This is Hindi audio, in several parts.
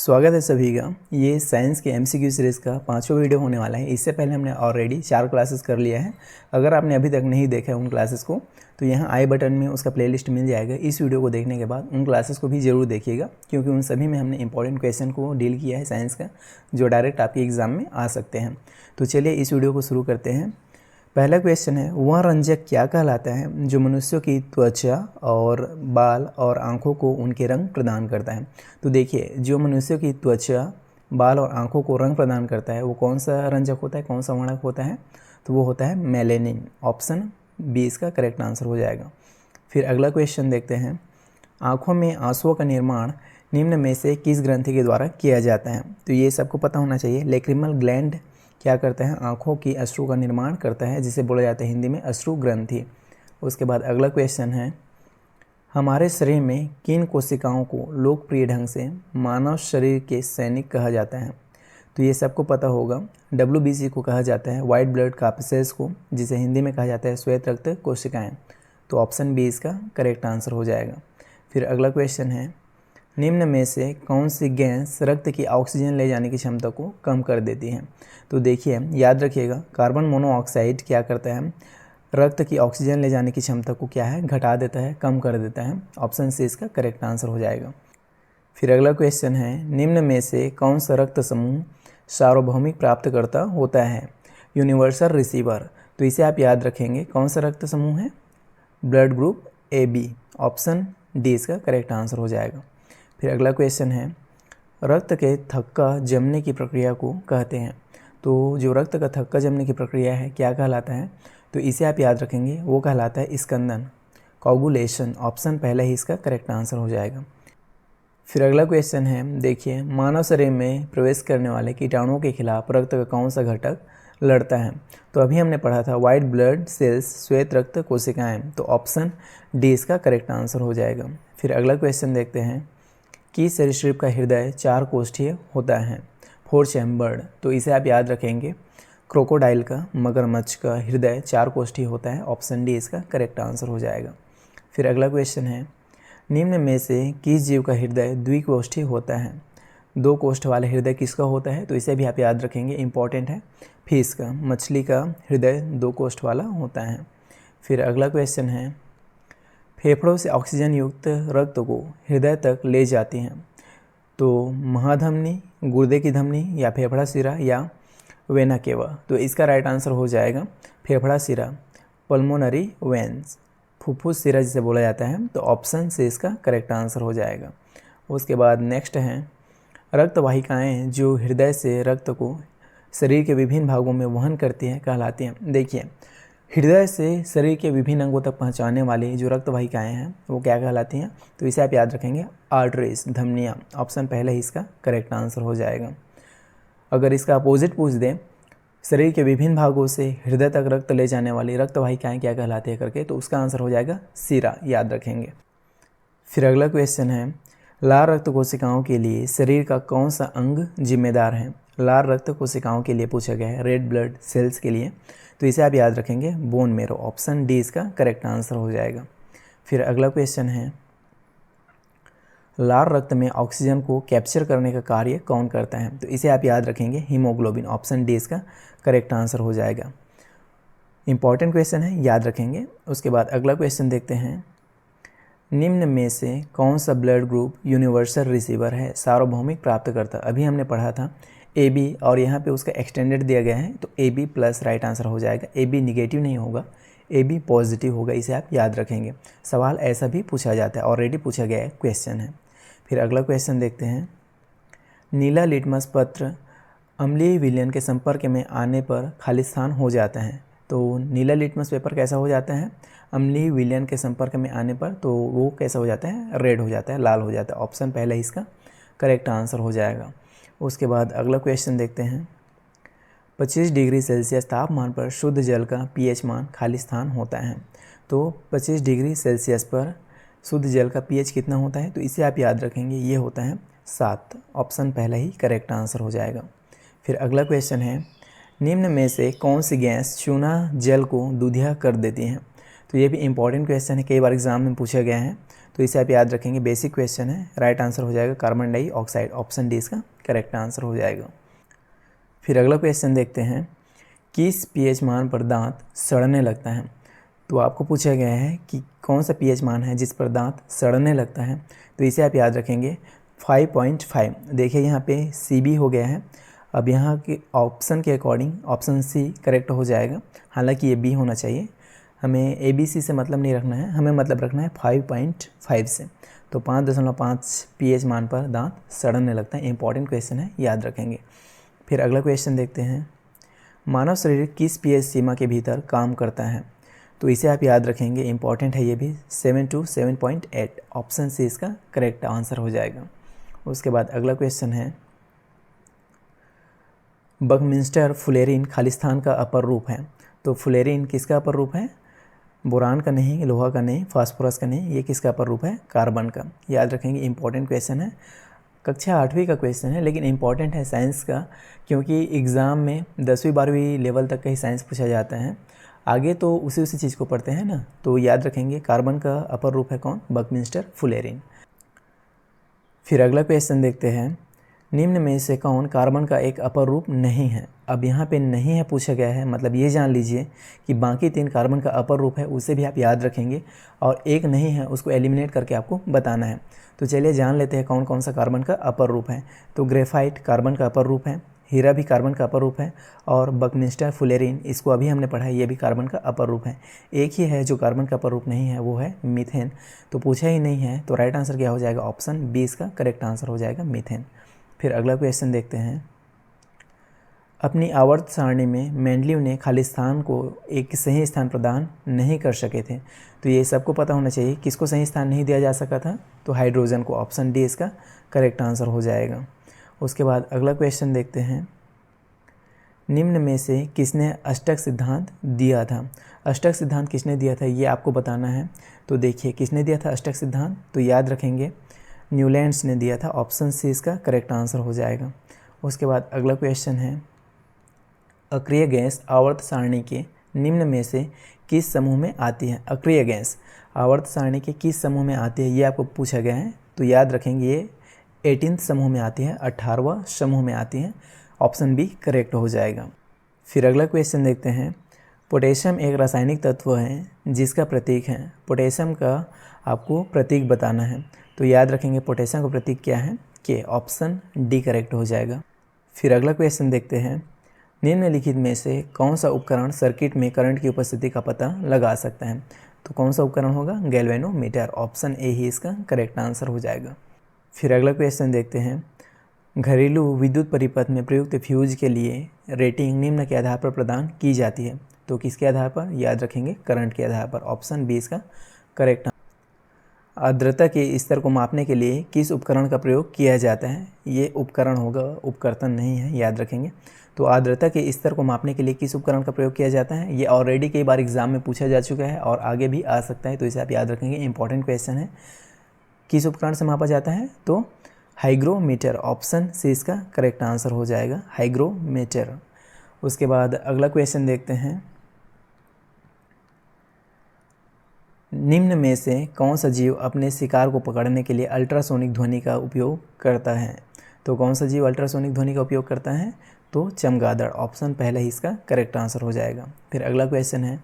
स्वागत है सभी का। ये साइंस के एमसीक्यू सीरीज़ का 5वां वीडियो होने वाला है। इससे पहले हमने ऑलरेडी 4 क्लासेस कर लिया है। अगर आपने अभी तक नहीं देखा है उन क्लासेस को तो यहाँ आई बटन में उसका प्लेलिस्ट मिल जाएगा। इस वीडियो को देखने के बाद उन क्लासेस को भी ज़रूर देखिएगा, क्योंकि उन सभी में हमने इंपॉर्टेंट क्वेश्चन को डील किया है साइंस का, जो डायरेक्ट आपके एग्ज़ाम में आ सकते हैं। तो चलिए इस वीडियो को शुरू करते हैं। पहला क्वेश्चन है, वह रंजक क्या कहलाता है जो मनुष्यों की त्वचा और बाल और आँखों को उनके रंग प्रदान करता है। तो देखिए, जो मनुष्यों की त्वचा, बाल और आँखों को रंग प्रदान करता है वो कौन सा रंजक होता है, कौन सा वर्णक होता है? तो वो होता है मेलेनिन। ऑप्शन बी इसका करेक्ट आंसर हो जाएगा। फिर अगला क्वेश्चन देखते हैं, आँखों में आंसुओं का निर्माण निम्न में से किस ग्रंथि के द्वारा किया जाता है? तो ये सबको पता होना चाहिए। लेक्रिमल ग्लैंड क्या करता है? आँखों की अश्रु का निर्माण करता है, जिसे बोला जाता है हिंदी में अश्रु ग्रंथि। उसके बाद अगला क्वेश्चन है, हमारे शरीर में किन कोशिकाओं को लोकप्रिय ढंग से मानव शरीर के सैनिक कहा जाता है? तो ये सबको पता होगा। WBC को कहा जाता है वाइट ब्लड कार्पसेल्स को, जिसे हिंदी में कहा जाता है श्वेत रक्त कोशिकाएं। तो ऑप्शन बी इसका करेक्ट आंसर हो जाएगा। फिर अगला क्वेश्चन है, निम्न में से कौन सी गैस रक्त की ऑक्सीजन ले जाने की क्षमता को कम कर देती है? तो देखिए, याद रखिएगा, कार्बन मोनोऑक्साइड क्या करता है? रक्त की ऑक्सीजन ले जाने की क्षमता को क्या है? घटा देता है, कम कर देता है। ऑप्शन सी इसका करेक्ट आंसर हो जाएगा। फिर अगला क्वेश्चन है, निम्न में से कौन सा रक्त समूह सार्वभौमिक प्राप्तकर्ता होता है? Universal receiver. तो इसे आप याद रखेंगे, कौन सा रक्त समूह है? Blood group AB। Option D इसका करेक्ट आंसर हो जाएगा। फिर अगला क्वेश्चन है, रक्त के थक्का जमने की प्रक्रिया को कहते हैं। तो जो रक्त का थक्का जमने की प्रक्रिया है क्या कहलाता है? तो इसे आप याद रखेंगे, वो कहलाता है स्कंदन, कोगुलेशन। ऑप्शन पहला ही इसका करेक्ट आंसर हो जाएगा। फिर अगला क्वेश्चन है, देखिए, मानव शरीर में प्रवेश करने वाले कीटाणुओं के खिलाफ रक्त का कौन सा घटक लड़ता है? तो अभी हमने पढ़ा था वाइट ब्लड सेल्स, श्वेत रक्त कोशिकाएं। तो ऑप्शन डी इसका करेक्ट आंसर हो जाएगा। फिर अगला क्वेश्चन देखते हैं, कि सरीसृप का हृदय 4 कोष्ठीय होता है, 4 चैम्बर्ड। तो इसे आप याद रखेंगे, क्रोकोडाइल का, मगरमच्छ का हृदय 4 कोष्ठीय होता है। ऑप्शन डी इसका करेक्ट आंसर हो जाएगा। फिर अगला क्वेश्चन है, निम्न में से किस जीव का हृदय द्विकोष्ठीय होता है? 2 कोष्ठ वाले हृदय किसका होता है? तो इसे भी आप याद रखेंगे, इंपॉर्टेंट है। फिश का, मछली का हृदय 2 कोष्ठ वाला होता है। फिर अगला क्वेश्चन है, फेफड़ों से ऑक्सीजन युक्त रक्त को हृदय तक ले जाती हैं। तो महाधमनी, गुर्दे की धमनी, या फेफड़ा सिरा, या वेना केवा। तो इसका राइट आंसर हो जाएगा फेफड़ा सिरा, पल्मोनरी वेन्स, फुफ्फुस सिरा जिसे बोला जाता है। तो ऑप्शन से इसका करेक्ट आंसर हो जाएगा। उसके बाद नेक्स्ट है, रक्त वाहिकाएँ जो हृदय से रक्त को शरीर के विभिन्न भागों में वहन करती हैं कहलाती हैं। देखिए, हृदय से शरीर के विभिन्न अंगों तक पहुंचाने वाली जो रक्त वाहिकाएँ हैं वो क्या कहलाती हैं? तो इसे आप याद रखेंगे, आर्टरीज, धमनियाँ। ऑप्शन पहले ही इसका करेक्ट आंसर हो जाएगा। अगर इसका अपोजिट पूछ दें, शरीर के विभिन्न भागों से हृदय तक रक्त ले जाने वाली रक्त वाहिकाएँ क्या कहलाती है करके, तो उसका आंसर हो जाएगा सिरा, याद रखेंगे। फिर अगला क्वेश्चन है, लाल रक्त कोशिकाओं के लिए शरीर का कौन सा अंग जिम्मेदार है? लाल रक्त कोशिकाओं के लिए पूछा गया है, रेड ब्लड सेल्स के लिए। तो इसे आप याद रखेंगे, बोन मेरो। ऑप्शन डी इसका करेक्ट आंसर हो जाएगा। फिर अगला क्वेश्चन है, लाल रक्त में ऑक्सीजन को कैप्चर करने का कार्य कौन करता है? तो इसे आप याद रखेंगे, हीमोग्लोबिन। ऑप्शन डी इसका करेक्ट आंसर हो जाएगा। इंपॉर्टेंट क्वेश्चन है, याद रखेंगे। उसके बाद अगला क्वेश्चन देखते हैं, निम्न में से कौन सा ब्लड ग्रुप यूनिवर्सल रिसीवर है, सार्वभौमिक प्राप्तकर्ता? अभी हमने पढ़ा था AB, और यहाँ पे उसका एक्सटेंडेड दिया गया है, तो AB प्लस राइट आंसर हो जाएगा। AB निगेटिव नहीं होगा, AB पॉजिटिव होगा, इसे आप याद रखेंगे। सवाल ऐसा भी पूछा जाता है, ऑलरेडी पूछा गया है, क्वेश्चन है। फिर अगला क्वेश्चन देखते हैं, नीला लिटमस पत्र अम्लीय विलयन के संपर्क में आने पर खालिस्तान हो जाता है। तो नीला लिटमस पेपर कैसा हो जाता है? अम्लीय विलयन के संपर्क में आने पर तो वो कैसा हो जाता है? रेड हो जाता है, लाल हो जाता है। ऑप्शन पहला इसका करेक्ट आंसर हो जाएगा। उसके बाद अगला क्वेश्चन देखते हैं, 25 डिग्री सेल्सियस तापमान पर शुद्ध जल का pH मान खालिस्तान होता है। तो 25 डिग्री सेल्सियस पर शुद्ध जल का pH कितना होता है? तो इसे आप याद रखेंगे, ये होता है 7। ऑप्शन पहला ही करेक्ट आंसर हो जाएगा। फिर अगला क्वेश्चन है, निम्न में से कौन सी गैस चूना जल को दूधिया कर देती है? तो ये भी इंपॉर्टेंट क्वेश्चन है, कई बार एग्जाम में पूछा गया है। तो इसे आप याद रखेंगे, बेसिक क्वेश्चन है। राइट आंसर हो जाएगा कार्बन डाइऑक्साइड, ऑप्शन डी इसका करेक्ट आंसर हो जाएगा। फिर अगला क्वेश्चन देखते हैं, किस pH मान पर दांत सड़ने लगता है। तो आपको पूछा गया है कि कौन सा pH मान है जिस पर दांत सड़ने लगता है। तो इसे आप याद रखेंगे 5.5। देखिए यहाँ पे CB हो गया है। अब यहाँ के ऑप्शन के अकॉर्डिंग ऑप्शन C करेक्ट हो जाएगा, हालांकि ये B होना चाहिए। हमें ABC से मतलब नहीं रखना है, हमें मतलब रखना है 5.5 से। तो 5.5 pH मान पर दांत सड़ने लगता है। इंपॉर्टेंट क्वेश्चन है, याद रखेंगे। फिर अगला क्वेश्चन देखते हैं, मानव शरीर किस pH सीमा के भीतर काम करता है। तो इसे आप याद रखेंगे, इंपॉर्टेंट है ये भी, 7 to 7.8, ऑप्शन सी इसका करेक्ट आंसर हो जाएगा। उसके बाद अगला क्वेश्चन है, बकमिंस्टर फुलेरिन खालिस्तान का अपर रूप है। तो फुलेरिन किसका अपर रूप है, बोरान का नहीं, लोहा का नहीं, फास्फोरस का नहीं, ये किसका अपर रूप है, कार्बन का। याद रखेंगे, इंपॉर्टेंट क्वेश्चन है, कक्षा 8वीं का क्वेश्चन है, लेकिन इंपॉर्टेंट है साइंस का, क्योंकि एग्ज़ाम में 10वीं 12वीं लेवल तक का ही साइंस पूछा जाता है। आगे तो उसी चीज़ को पढ़ते हैं ना। तो याद रखेंगे, कार्बन का अपर रूप है कौन, बकमिंस्टर फुलेरिन। फिर अगला क्वेश्चन देखते हैं, निम्न में से कौन कार्बन का एक अपर रूप नहीं है। अब यहाँ पे नहीं है पूछा गया है, मतलब ये जान लीजिए कि बाकी 3 कार्बन का अपर रूप है, उसे भी आप याद रखेंगे, और एक नहीं है उसको एलिमिनेट करके आपको बताना है। तो चलिए जान लेते हैं कौन कौन सा कार्बन का अपर रूप है। तो ग्रेफाइट कार्बन का अपर रूप है, हीरा भी कार्बन का अपर रूप है, और बकमिंस्टर फुलेरिन, इसको अभी हमने पढ़ा है, ये भी कार्बन का अपर रूप है। एक ही है जो कार्बन का अपर रूप नहीं है, वो है मीथेन। तो पूछा ही नहीं है, तो राइट आंसर क्या हो जाएगा, ऑप्शन बी इसका करेक्ट आंसर हो जाएगा, मीथेन। फिर अगला क्वेश्चन देखते हैं, अपनी आवर्त सारणी में मेंडलीव ने खालिस्तान को एक सही स्थान प्रदान नहीं कर सके थे। तो ये सबको पता होना चाहिए, किसको सही स्थान नहीं दिया जा सका था, तो हाइड्रोजन को, ऑप्शन डी इसका करेक्ट आंसर हो जाएगा। उसके बाद अगला क्वेश्चन देखते हैं, निम्न में से किसने अष्टक सिद्धांत दिया था। अष्टक सिद्धांत किसने दिया था, ये आपको बताना है। तो देखिए किसने दिया था अष्टक सिद्धांत, तो याद रखेंगे न्यूलैंड्स ने दिया था, ऑप्शन सी इसका करेक्ट आंसर हो जाएगा। उसके बाद अगला क्वेश्चन है, अक्रिय गैस आवर्त सारणी के निम्न में से किस समूह में आती है। अक्रिय गैस आवर्त सारणी के किस समूह में आती है, ये आपको पूछा गया है। तो याद रखेंगे, ये 18th समूह में आती है, 18वां समूह में आती है, ऑप्शन बी करेक्ट हो जाएगा। फिर अगला क्वेश्चन देखते हैं, पोटेशियम एक रासायनिक तत्व है जिसका प्रतीक है। पोटेशियम का आपको प्रतीक बताना है। तो याद रखेंगे, पोटेशियम का प्रतीक क्या है, के, ऑप्शन डी करेक्ट हो जाएगा। फिर अगला क्वेश्चन देखते हैं, निम्नलिखित में से कौन सा उपकरण सर्किट में करंट की उपस्थिति का पता लगा सकता है। तो कौन सा उपकरण होगा, गैल्वेनोमीटर, ऑप्शन ए ही इसका करेक्ट आंसर हो जाएगा। फिर अगला क्वेश्चन देखते हैं, घरेलू विद्युत परिपथ में प्रयुक्त फ्यूज के लिए रेटिंग निम्न के आधार पर प्रदान की जाती है। तो किसके आधार पर, याद रखेंगे करंट के आधार पर, ऑप्शन बी इसका करेक्ट। आर्द्रता के स्तर को मापने के लिए किस उपकरण का प्रयोग किया जाता है। ये उपकरण होगा, उपकर्तन नहीं है, याद रखेंगे। तो आर्द्रता के स्तर को मापने के लिए किस उपकरण का प्रयोग किया जाता है, ये ऑलरेडी कई बार एग्जाम में पूछा जा चुका है और आगे भी आ सकता है, तो इसे आप याद रखेंगे, इंपॉर्टेंट क्वेश्चन है। किस उपकरण से मापा जाता है, तो हाइग्रोमीटर, ऑप्शन सी इसका करेक्ट आंसर हो जाएगा, हाइग्रोमीटर। उसके बाद अगला क्वेश्चन देखते हैं, निम्न में से कौन सा जीव अपने शिकार को पकड़ने के लिए अल्ट्रासोनिक ध्वनि का उपयोग करता है। तो कौन सा जीव अल्ट्रासोनिक ध्वनि का उपयोग करता है, तो चमगादड़, ऑप्शन पहले ही इसका करेक्ट आंसर हो जाएगा। फिर अगला क्वेश्चन है,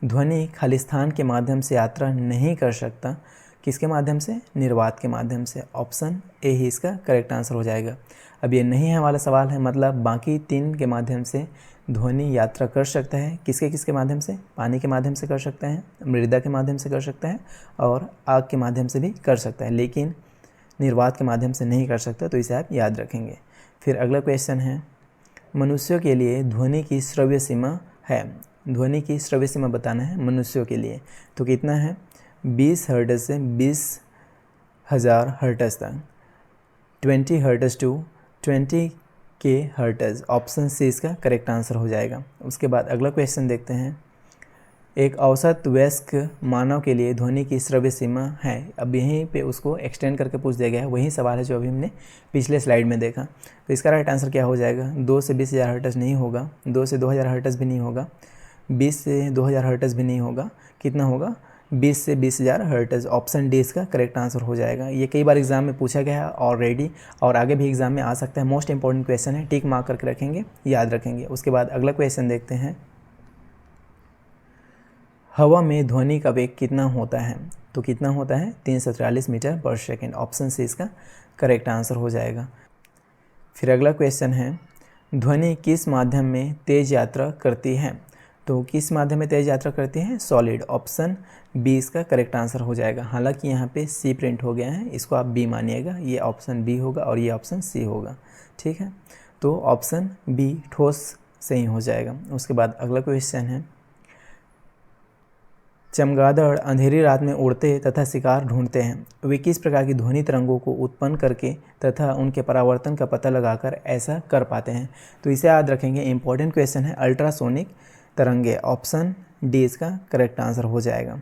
ध्वनि खालिस्तान के माध्यम से यात्रा नहीं कर सकता, किसके माध्यम से, निर्वात के माध्यम से, ऑप्शन ए ही इसका करेक्ट आंसर हो जाएगा। अब ये नहीं है वाला सवाल है, मतलब बाकी 3 के माध्यम से ध्वनि यात्रा कर सकता है, किसके किसके माध्यम से, पानी के माध्यम से कर सकता है, मृदा के माध्यम से कर सकता है, और आग के माध्यम से भी कर सकता है, लेकिन निर्वात के माध्यम से नहीं कर सकता। तो इसे आप याद रखेंगे। फिर अगला क्वेश्चन है, मनुष्यों के लिए ध्वनि की श्रव्य सीमा है। ध्वनि की श्रव्य सीमा बताना है मनुष्यों के लिए, तो कितना है, 20 हर्ट्ज से 20,000 हर्ट्ज तक, 20 हर्ट्ज टू 20 के हर्ट्ज, ऑप्शन सी इसका करेक्ट आंसर हो जाएगा। उसके बाद अगला क्वेश्चन देखते हैं, एक औसत वयस्क मानव के लिए ध्वनि की श्रव्य सीमा है। अब यहीं पे उसको एक्सटेंड करके पूछ दिया गया है, वही सवाल है जो अभी हमने पिछले स्लाइड में देखा। तो इसका राइट आंसर क्या हो जाएगा, 2 से 20,000 हर्ट्ज नहीं होगा, 2 से 2,000 हर्ट्ज भी नहीं होगा, 20 से 2,000 हर्ट्ज भी नहीं होगा, कितना होगा, 20 से 20,000 हर्ट्ज। ऑप्शन डी इसका करेक्ट आंसर हो जाएगा। ये कई बार एग्जाम में पूछा गया है ऑलरेडी और आगे भी एग्जाम में आ सकता है। मोस्ट इंपॉर्टेंट क्वेश्चन है, टिक मार्क करके रखेंगे, याद रखेंगे। उसके बाद अगला क्वेश्चन देखते हैं, हवा में ध्वनि का वेग कितना होता है? तो कितना होता है? 343 मीटर पर सेकेंड। ऑप्शन सी इसका करेक्ट आंसर हो जाएगा। फिर अगला क्वेश्चन है, ध्वनि किस माध्यम में तेज यात्रा करती है? तो किस माध्यम में तेज यात्रा करती है? सॉलिड। ऑप्शन बी इसका करेक्ट आंसर हो जाएगा। हालांकि यहाँ पे सी प्रिंट हो गया है, इसको आप बी मानिएगा। ये ऑप्शन बी होगा और ये ऑप्शन सी होगा, ठीक है। तो ऑप्शन बी ठोस सही हो जाएगा। उसके बाद अगला क्वेश्चन है, चमगादड़ अंधेरी रात में उड़ते तथा शिकार ढूंढते हैं। वे किस प्रकार की ध्वनि तरंगों को उत्पन्न करके तथा उनके परावर्तन का पता लगाकर ऐसा कर पाते हैं? तो इसे याद रखेंगे, इंपॉर्टेंट क्वेश्चन है, अल्ट्रासोनिक तरंगे। ऑप्शन डी इसका करेक्ट आंसर हो जाएगा।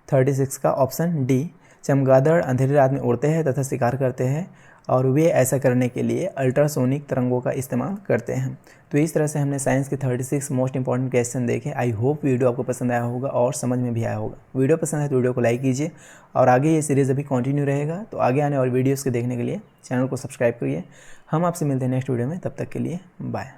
36 का ऑप्शन डी, चमगादड़ अंधेरी रात में उड़ते हैं तथा शिकार करते हैं और वे ऐसा करने के लिए अल्ट्रासोनिक तरंगों का इस्तेमाल करते हैं। तो इस तरह से हमने साइंस के 36 मोस्ट इंपॉर्टेंट क्वेश्चन देखे। आई होप वीडियो आपको पसंद आया होगा और समझ में भी आया होगा। वीडियो पसंद है तो वीडियो को लाइक कीजिए और आगे ये सीरीज़ अभी कंटिन्यू रहेगा, तो आगे आने वाली वीडियोज़ को देखने के लिए चैनल को सब्सक्राइब करिए। हम आपसे मिलते हैं नेक्स्ट वीडियो में, तब तक के लिए बाय।